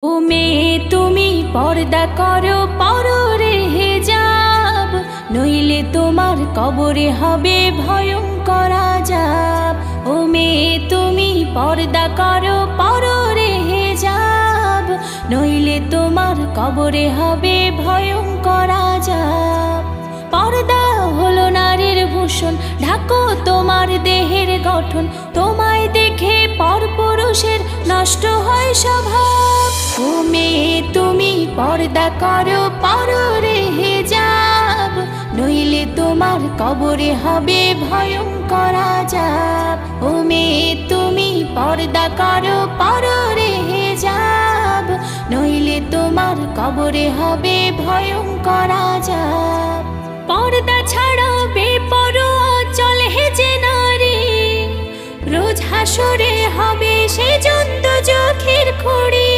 ও মেয়ে তুমি পর্দা করো পররে হিজাব, নইলে তোমার কবরে হবে ভয়ঙ্কর আযাব। ও মেয়ে তুমি পর্দা করো পররে হিজাব, নইলে তোমার কবরে হবে ভয়ঙ্কর আযাব। পর্দা হলো নারীর ভূষণ, ঢাকো তোমার দেহের গঠন, তোমায় দেখে পরপুরুষের নষ্ট হয় স্বভাব। ও মেয়ে তুমি পর্দা করো পররে হিজাব, নইলে তোমার কবরে হবে ভয়ঙ্কর আযাব। ও মেয়ে তুমি পর্দা করো পররে হিজাব, নইলে তোমার কবরে হবে ভয়ঙ্কর আযাব। পর্দা ছাড়া বেপরোয়া চলে যে নারী, রোজ হাসরে হবে সে জন্তু চোখের খড়ি।